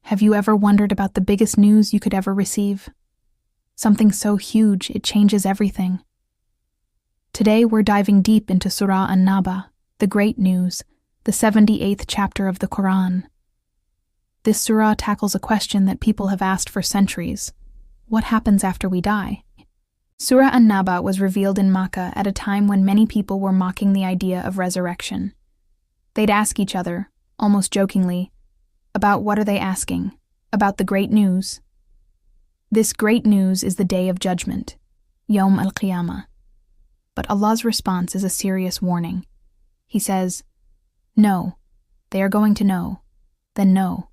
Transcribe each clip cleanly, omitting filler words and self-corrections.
Have you ever wondered about the biggest news you could ever receive? Something so huge it changes everything. Today we're diving deep into Sūrah an-Nabaʿ, the great news, the 78th chapter of the Quran. This surah tackles a question that people have asked for centuries. What happens after we die? Sūrah an-Nabaʿ was revealed in Makka at a time when many people were mocking the idea of resurrection. They'd ask each other, almost jokingly, about what are they asking? About the great news. This great news is the day of judgment, Yawm al-Qiyāmah. But Allah's response is a serious warning. He says, "No, they are going to know. Then no,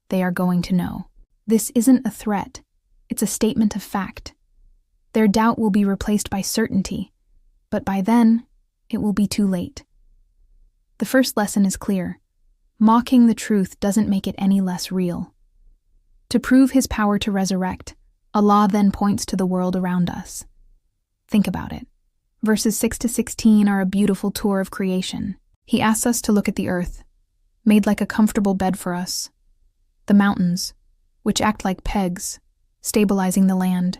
they are going to know." This isn't a threat, it's a statement of fact. Their doubt will be replaced by certainty, but by then, it will be too late. The first lesson is clear. Mocking the truth doesn't make it any less real. To prove His power to resurrect, Allah then points to the world around us. Think about it. Verses 6 to 16 are a beautiful tour of creation. He asks us to look at the earth, made like a comfortable bed for us. The mountains, which act like pegs, stabilizing the land.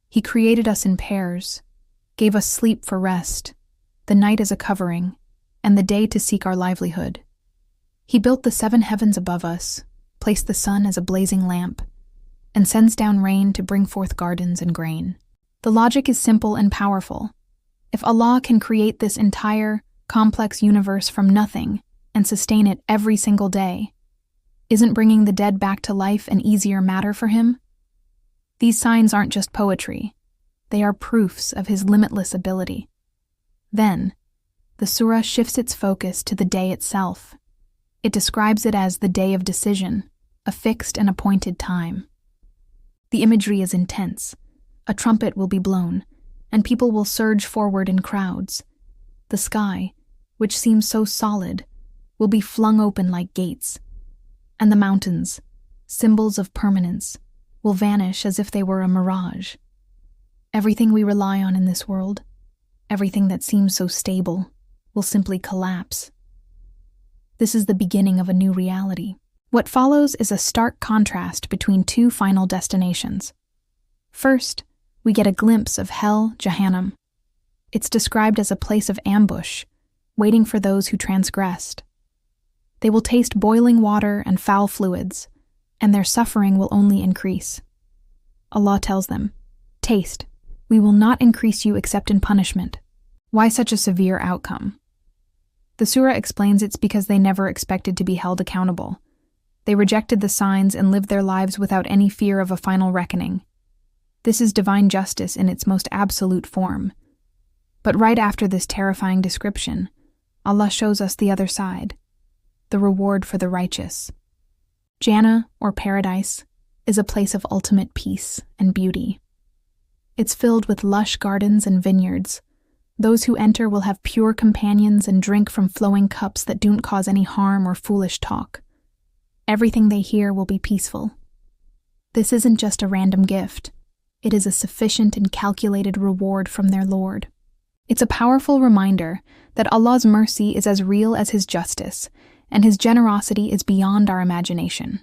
He created us in pairs, gave us sleep for rest, the night as a covering, and the day to seek our livelihood. He built the 7 heavens above us, placed the sun as a blazing lamp, and sends down rain to bring forth gardens and grain. The logic is simple and powerful. If Allah can create this entire, complex universe from nothing and sustain it every single day, isn't bringing the dead back to life an easier matter for Him? These signs aren't just poetry. They are proofs of His limitless ability. Then, the surah shifts its focus to the day itself. It describes it as the day of decision, a fixed and appointed time. The imagery is intense. A trumpet will be blown, and people will surge forward in crowds. The sky, which seems so solid, will be flung open like gates. And the mountains, symbols of permanence, will vanish as if they were a mirage. Everything we rely on in this world, everything that seems so stable, will simply collapse. This is the beginning of a new reality. What follows is a stark contrast between 2 final destinations. First, we get a glimpse of hell, Jahannam. It's described as a place of ambush, waiting for those who transgressed. They will taste boiling water and foul fluids, and their suffering will only increase. Allah tells them, "Taste, we will not increase you except in punishment." Why such a severe outcome? The surah explains it's because they never expected to be held accountable. They rejected the signs and lived their lives without any fear of a final reckoning. This is divine justice in its most absolute form. But right after this terrifying description, Allah shows us the other side, the reward for the righteous. Jannah, or paradise, is a place of ultimate peace and beauty. It's filled with lush gardens and vineyards. Those who enter will have pure companions and drink from flowing cups that don't cause any harm or foolish talk. Everything they hear will be peaceful. This isn't just a random gift. It is a sufficient and calculated reward from their Lord. It's a powerful reminder that Allah's mercy is as real as His justice, and His generosity is beyond our imagination.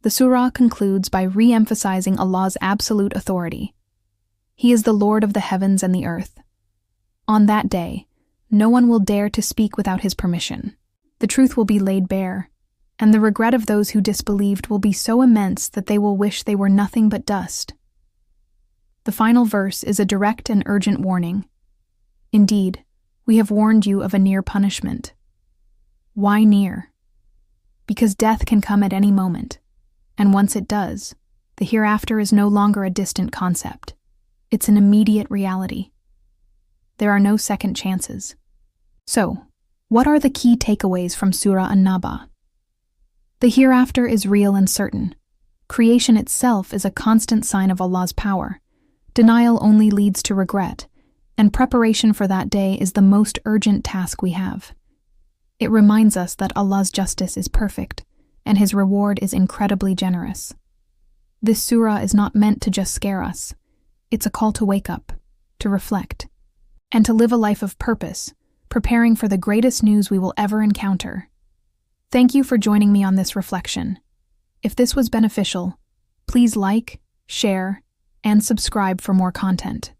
The surah concludes by re-emphasizing Allah's absolute authority. He is the Lord of the heavens and the earth. On that day, no one will dare to speak without His permission. The truth will be laid bare, and the regret of those who disbelieved will be so immense that they will wish they were nothing but dust. The final verse is a direct and urgent warning. Indeed, we have warned you of a near punishment. Why near? Because death can come at any moment, and once it does, the hereafter is no longer a distant concept. It's an immediate reality. There are no second chances. So, what are the key takeaways from Sūrah an-Nabaʿ? The hereafter is real and certain. Creation itself is a constant sign of Allah's power. Denial only leads to regret, and preparation for that day is the most urgent task we have. It reminds us that Allah's justice is perfect, and His reward is incredibly generous. This surah is not meant to just scare us. It's a call to wake up, to reflect, and to live a life of purpose, preparing for the greatest news we will ever encounter. Thank you for joining me on this reflection. If this was beneficial, please like, share, and subscribe for more content.